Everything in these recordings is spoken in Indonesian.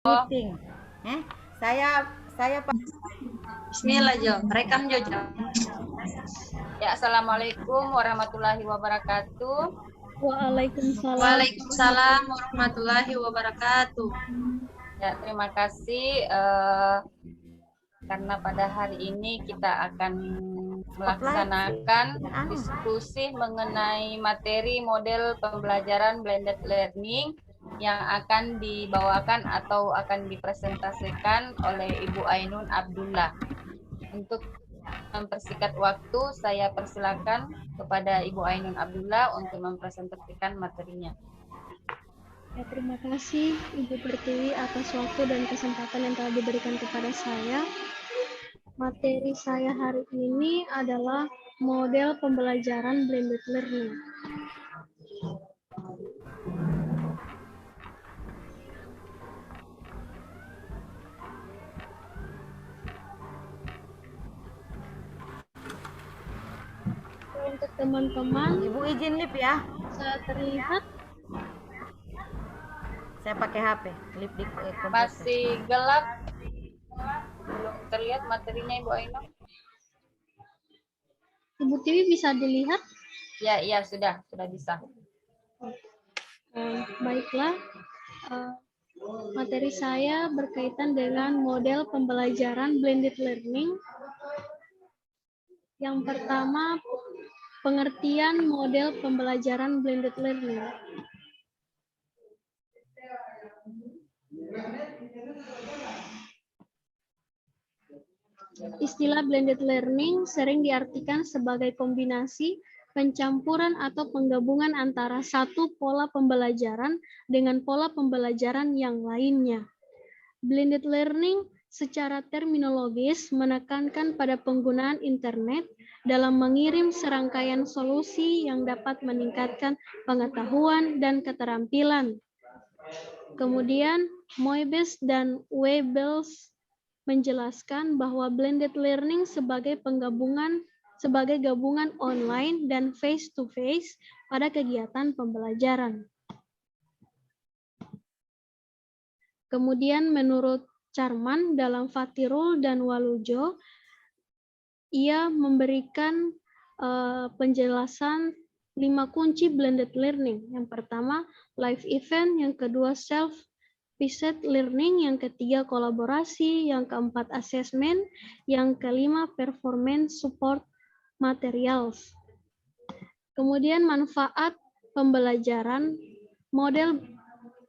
Meeting. Saya Pak. Bismillah Jo, rekam Jo. Ya, assalamualaikum warahmatullahi wabarakatuh. Waalaikumsalam warahmatullahi wabarakatuh. Ya, terima kasih karena pada hari ini kita akan melaksanakan diskusi mengenai materi model pembelajaran blended learning yang akan dibawakan atau akan dipresentasikan oleh Ibu Ainun Abdullah. Untuk mempersingkat waktu, saya persilakan kepada Ibu Ainun Abdullah untuk mempresentasikan materinya. Ya, terima kasih Ibu Pertiwi atas waktu dan kesempatan yang telah diberikan kepada saya. Materi saya hari ini adalah model pembelajaran blended learning. Untuk teman-teman, Ibu izin lip ya. bisa terlihat. Saya pakai HP, lip di komputer. Masih gelap, belum terlihat materinya Ibu Ainun. Ibu Tiwi bisa dilihat? Ya, iya sudah bisa. Baiklah, materi saya berkaitan dengan model pembelajaran blended learning. Yang pertama, pengertian model pembelajaran blended learning. Istilah blended learning sering diartikan sebagai kombinasi, pencampuran atau penggabungan antara satu pola pembelajaran dengan pola pembelajaran yang lainnya. Blended learning secara terminologis menekankan pada penggunaan internet dalam mengirim serangkaian solusi yang dapat meningkatkan pengetahuan dan keterampilan. Kemudian, Moibes dan Webels menjelaskan bahwa blended learning sebagai gabungan online dan face-to-face pada kegiatan pembelajaran. Kemudian menurut Charman dalam Fatirul dan Walujo, ia memberikan penjelasan 5 kunci blended learning. Yang pertama, live event, yang kedua self-paced learning, yang ketiga kolaborasi, yang keempat assessment, yang kelima performance support materials. Kemudian manfaat pembelajaran model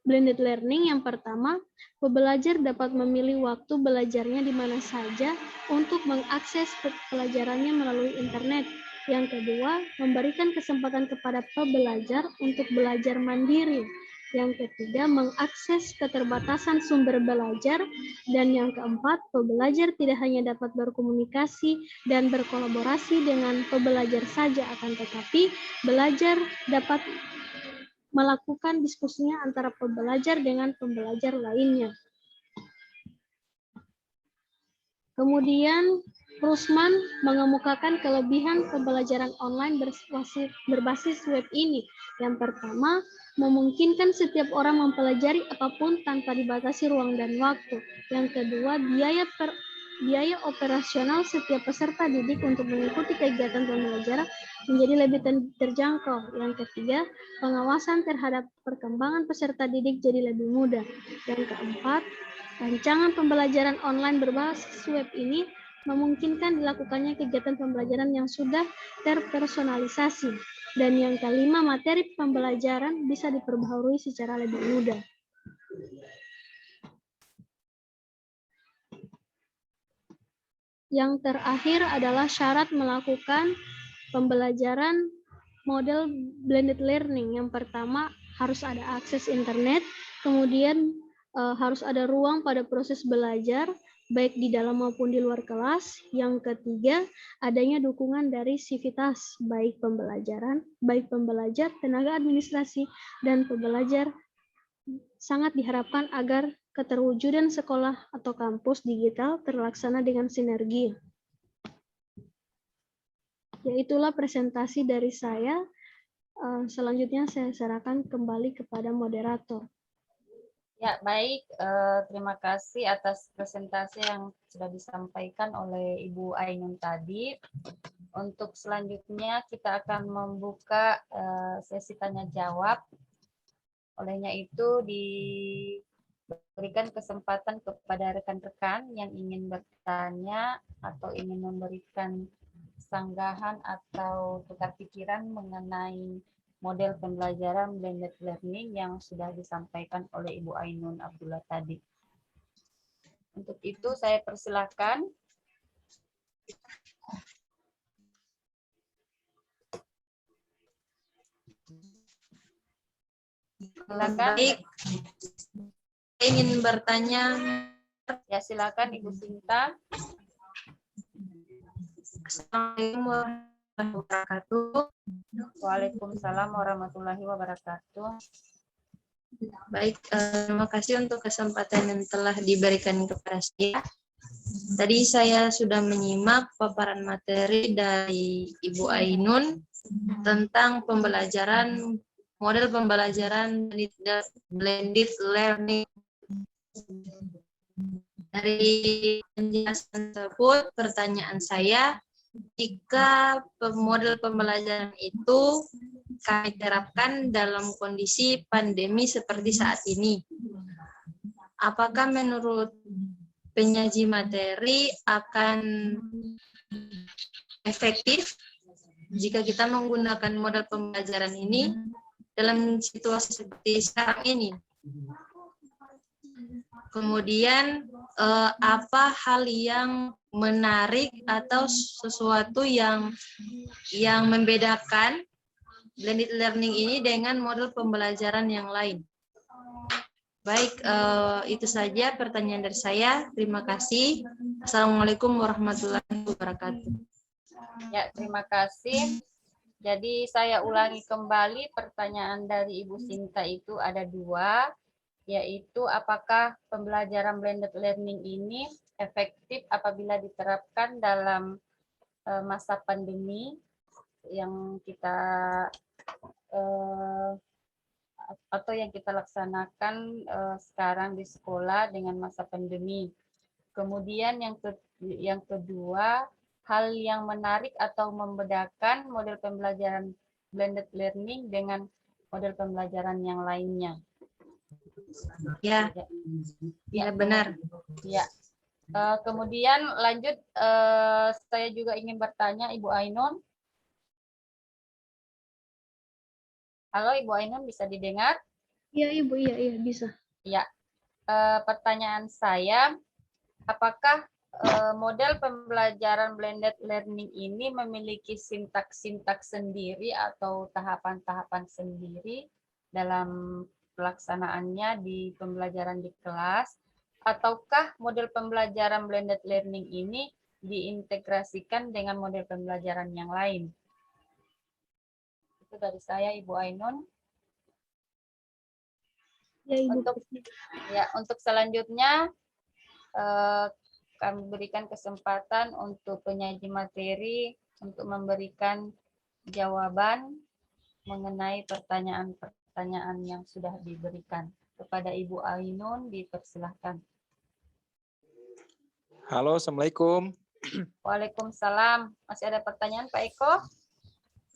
blended learning. Yang pertama, pembelajar dapat memilih waktu belajarnya di mana saja untuk mengakses pelajarannya melalui internet. Yang kedua, memberikan kesempatan kepada pembelajar untuk belajar mandiri. Yang ketiga, mengakses keterbatasan sumber belajar. Dan yang keempat, pembelajar tidak hanya dapat berkomunikasi dan berkolaborasi dengan pembelajar saja, akan tetapi belajar dapat melakukan diskusinya antara pembelajar dengan pembelajar lainnya. Kemudian, Rusman mengemukakan kelebihan pembelajaran online berbasis web ini. Yang pertama, memungkinkan setiap orang mempelajari apapun tanpa dibatasi ruang dan waktu. Yang kedua, biaya operasional setiap peserta didik untuk mengikuti kegiatan pembelajaran menjadi lebih terjangkau. Yang ketiga, pengawasan terhadap perkembangan peserta didik jadi lebih mudah. Yang keempat, rancangan pembelajaran online berbasis web ini memungkinkan dilakukannya kegiatan pembelajaran yang sudah terpersonalisasi. Dan yang kelima, materi pembelajaran bisa diperbaharui secara lebih mudah. Yang terakhir adalah syarat melakukan pembelajaran model blended learning. Yang pertama, harus ada akses internet, kemudian harus ada ruang pada proses belajar, baik di dalam maupun di luar kelas. Yang ketiga, adanya dukungan dari sivitas, baik pembelajar, tenaga administrasi, dan pembelajar. Sangat diharapkan agar keterwujudan sekolah atau kampus digital terlaksana dengan sinergi. Ya, itulah presentasi dari saya. Selanjutnya saya serahkan kembali kepada moderator. Ya, baik. Terima kasih atas presentasi yang sudah disampaikan oleh Ibu Ainun tadi. Untuk selanjutnya kita akan membuka sesi tanya jawab. Olehnya itu diberikan kesempatan kepada rekan-rekan yang ingin bertanya atau ingin memberikan sanggahan atau tukar pikiran mengenai model pembelajaran blended learning yang sudah disampaikan oleh Ibu Ainun Abdullah tadi. Untuk itu saya persilahkan. Silakan. Baik, saya ingin bertanya. Ya, silakan Ibu Sinta. Assalamualaikum warahmatullahi wabarakatuh. Waalaikumsalam warahmatullahi wabarakatuh. Baik, terima kasih untuk kesempatan yang telah diberikan kepada saya. Tadi saya sudah menyimak paparan materi dari Ibu Ainun tentang pembelajaran, model pembelajaran blended learning. Dari penjelasan tersebut, pertanyaan saya, jika model pembelajaran itu kami terapkan dalam kondisi pandemi seperti saat ini, apakah menurut penyaji materi akan efektif jika kita menggunakan model pembelajaran ini dalam situasi seperti sekarang ini? Kemudian apa hal yang menarik atau sesuatu yang membedakan blended learning ini dengan model pembelajaran yang lain? Baik, itu saja pertanyaan dari saya. Terima kasih. Assalamualaikum warahmatullahi wabarakatuh. Ya, terima kasih. Jadi saya ulangi kembali pertanyaan dari Ibu Sinta itu ada dua, yaitu apakah pembelajaran blended learning ini efektif apabila diterapkan dalam masa pandemi yang kita atau yang kita laksanakan sekarang di sekolah dengan masa pandemi. Kemudian yang kedua, hal yang menarik atau membedakan model pembelajaran blended learning dengan model pembelajaran yang lainnya. Ya, ya benar. Ya. Kemudian lanjut, saya juga ingin bertanya Ibu Ainun. Halo Ibu Ainun, bisa didengar? Iya Ibu, iya bisa. Ya. Pertanyaan saya, apakah model pembelajaran blended learning ini memiliki sintaks-sintaks sendiri atau tahapan-tahapan sendiri dalam pelaksanaannya di pembelajaran di kelas, ataukah model pembelajaran blended learning ini diintegrasikan dengan model pembelajaran yang lain? Itu dari saya, Ibu Ainun. Ya, Ibu. Untuk selanjutnya, kami berikan kesempatan untuk penyaji materi untuk memberikan jawaban mengenai pertanyaan-pertanyaan yang sudah diberikan. Kepada Ibu Ainun, dipersilahkan. Halo, Assalamualaikum. Waalaikumsalam. Masih ada pertanyaan, Pak Eko?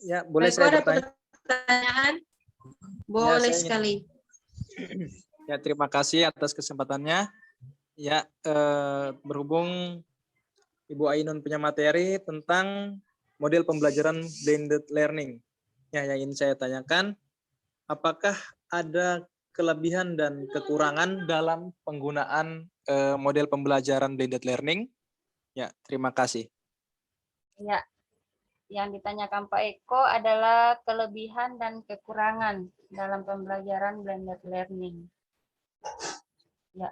Ya, boleh Baik, saya ada bertanya? pertanyaan? Boleh saya sekali. Ya, terima kasih atas kesempatannya. Ya, berhubung Ibu Ainun punya materi tentang model pembelajaran blended learning. Ya, yang ingin saya tanyakan, apakah ada kelebihan dan kekurangan dalam penggunaan model pembelajaran blended learning? Ya, terima kasih. Ya, yang ditanyakan Pak Eko adalah kelebihan dan kekurangan dalam pembelajaran blended learning. Ya,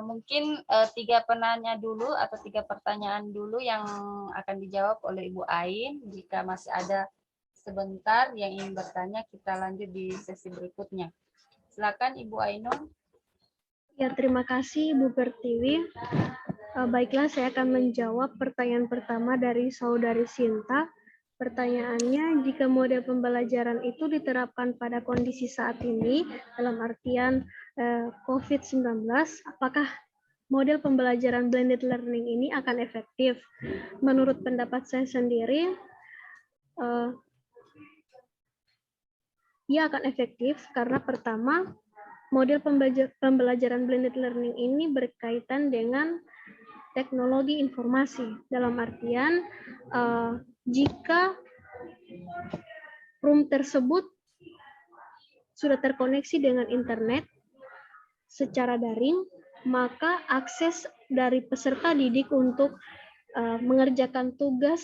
mungkin 3 penanya dulu atau 3 pertanyaan dulu yang akan dijawab oleh Ibu Ain. Jika masih ada sebentar yang ingin bertanya, kita lanjut di sesi berikutnya. Silakan Ibu Ainun. Ya, terima kasih Ibu Pertiwi. Baiklah, saya akan menjawab pertanyaan pertama dari Saudari Sinta. Pertanyaannya, jika model pembelajaran itu diterapkan pada kondisi saat ini, dalam artian COVID-19, apakah model pembelajaran blended learning ini akan efektif? Menurut pendapat saya sendiri, ia akan efektif karena pertama, model pembelajaran blended learning ini berkaitan dengan teknologi informasi. Dalam artian, jika room tersebut sudah terkoneksi dengan internet secara daring, maka akses dari peserta didik untuk mengerjakan tugas,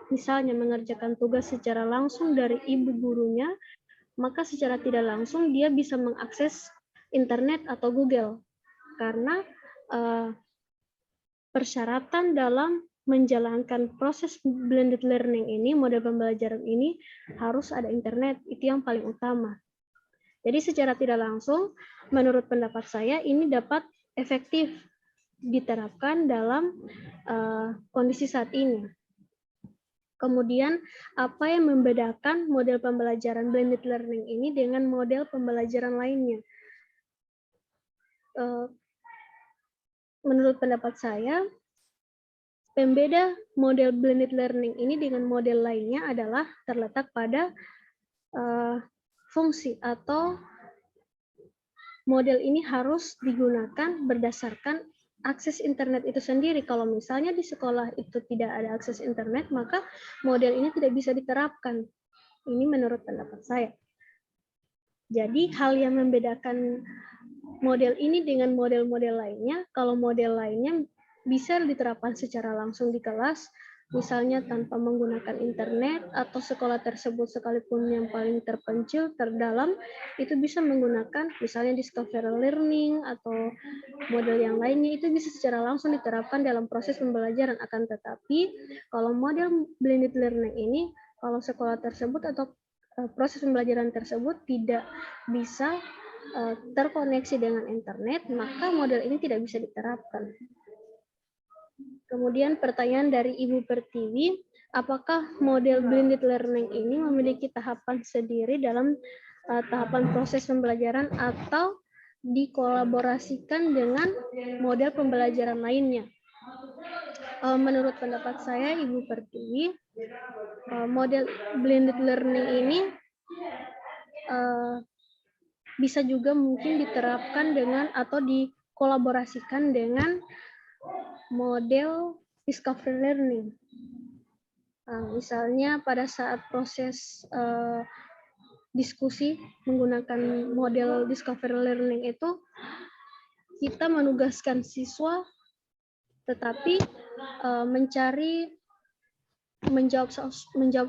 misalnya mengerjakan tugas secara langsung dari ibu gurunya, maka secara tidak langsung dia bisa mengakses internet atau Google. Karena persyaratan dalam menjalankan proses blended learning ini, model pembelajaran ini harus ada internet, itu yang paling utama. Jadi secara tidak langsung, menurut pendapat saya ini dapat efektif diterapkan dalam kondisi saat ini. Kemudian, apa yang membedakan model pembelajaran blended learning ini dengan model pembelajaran lainnya? Menurut pendapat saya, pembeda model blended learning ini dengan model lainnya adalah terletak pada fungsi atau model ini harus digunakan berdasarkan akses internet itu sendiri. Kalau misalnya di sekolah itu tidak ada akses internet, maka model ini tidak bisa diterapkan. Ini menurut pendapat saya. Jadi hal yang membedakan model ini dengan model-model lainnya, kalau model lainnya bisa diterapkan secara langsung di kelas, misalnya tanpa menggunakan internet, atau sekolah tersebut sekalipun yang paling terpencil, terdalam, itu bisa menggunakan misalnya discovery learning atau model yang lainnya, itu bisa secara langsung diterapkan dalam proses pembelajaran. Akan tetapi, kalau model blended learning ini, kalau sekolah tersebut atau proses pembelajaran tersebut tidak bisa terkoneksi dengan internet, maka model ini tidak bisa diterapkan. Kemudian pertanyaan dari Ibu Pertiwi, apakah model blended learning ini memiliki tahapan sendiri dalam tahapan proses pembelajaran atau dikolaborasikan dengan model pembelajaran lainnya? Menurut pendapat saya, Ibu Pertiwi, model blended learning ini bisa juga mungkin diterapkan dengan atau dikolaborasikan dengan model discovery learning. Misalnya pada saat proses diskusi menggunakan model discovery learning itu, kita menugaskan siswa tetapi menjawab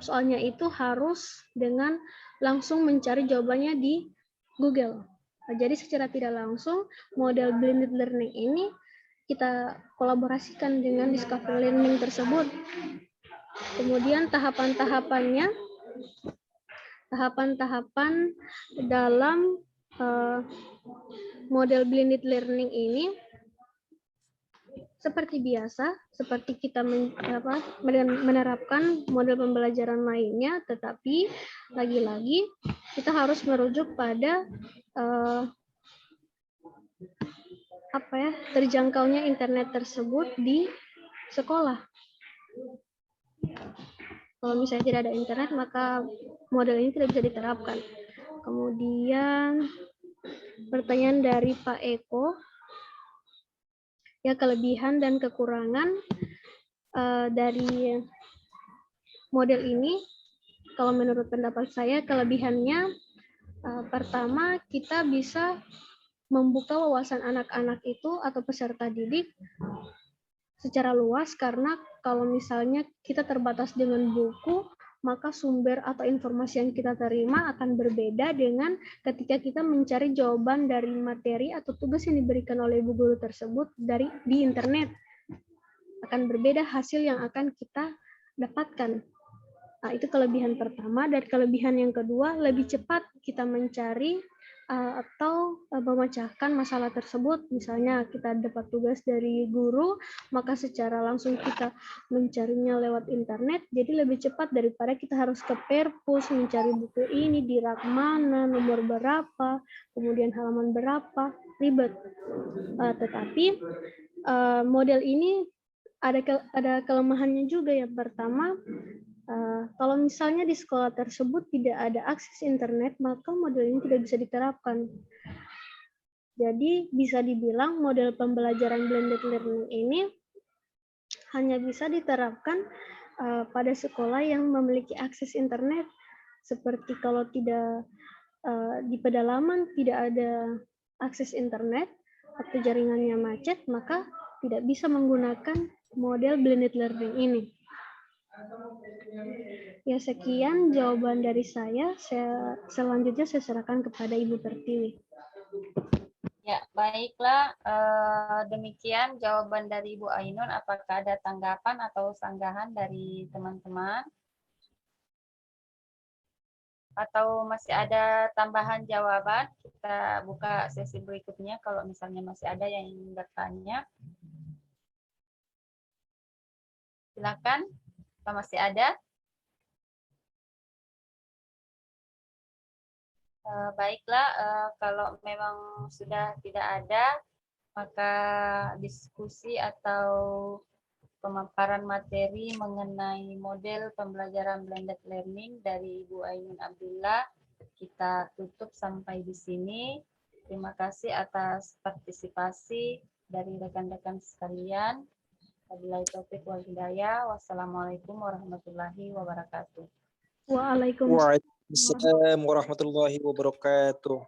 soalnya itu harus dengan langsung mencari jawabannya di Google. Jadi secara tidak langsung model blended learning ini kita kolaborasikan dengan discovery learning tersebut. Kemudian tahapan dalam model blended learning ini seperti biasa, seperti kita menerapkan model pembelajaran lainnya, tetapi lagi-lagi kita harus merujuk pada terjangkaunya internet tersebut di sekolah. Kalau misalnya tidak ada internet, maka model ini tidak bisa diterapkan. Kemudian pertanyaan dari Pak Eko, ya, kelebihan dan kekurangan dari model ini. Kalau menurut pendapat saya, kelebihannya pertama, kita bisa membuka wawasan anak-anak itu atau peserta didik secara luas, karena kalau misalnya kita terbatas dengan buku, maka sumber atau informasi yang kita terima akan berbeda dengan ketika kita mencari jawaban dari materi atau tugas yang diberikan oleh ibu guru tersebut di internet. Akan berbeda hasil yang akan kita dapatkan. Nah, itu kelebihan pertama. Dan kelebihan yang kedua, lebih cepat kita mencari atau memecahkan masalah tersebut. Misalnya kita dapat tugas dari guru, maka secara langsung kita mencarinya lewat internet, jadi lebih cepat daripada kita harus ke perpus mencari buku ini di rak mana, nomor berapa, kemudian halaman berapa, ribet. Tetapi model ini ada kelemahannya juga. Yang pertama, kalau misalnya di sekolah tersebut tidak ada akses internet, maka model ini tidak bisa diterapkan. Jadi bisa dibilang model pembelajaran blended learning ini hanya bisa diterapkan pada sekolah yang memiliki akses internet. Seperti kalau tidak di pedalaman tidak ada akses internet atau jaringannya macet, maka tidak bisa menggunakan model blended learning ini. Ya, sekian jawaban dari saya. Selanjutnya saya serahkan kepada Ibu Pertiwi. Ya, baiklah. Demikian jawaban dari Ibu Ainun. Apakah ada tanggapan atau sanggahan dari teman-teman? Atau masih ada tambahan jawaban? Kita buka sesi berikutnya kalau misalnya masih ada yang ingin bertanya. Silakan, kalau masih ada. Baiklah, kalau memang sudah tidak ada, maka diskusi atau pemaparan materi mengenai model pembelajaran blended learning dari Ibu Ainun Abdullah kita tutup sampai di sini. Terima kasih atas partisipasi dari rekan-rekan sekalian. Wabillahi taufiq wal hidayah. Wassalamualaikum warahmatullahi wabarakatuh. Waalaikumsalam. Waalaikumsalam warahmatullahi wabarakatuh.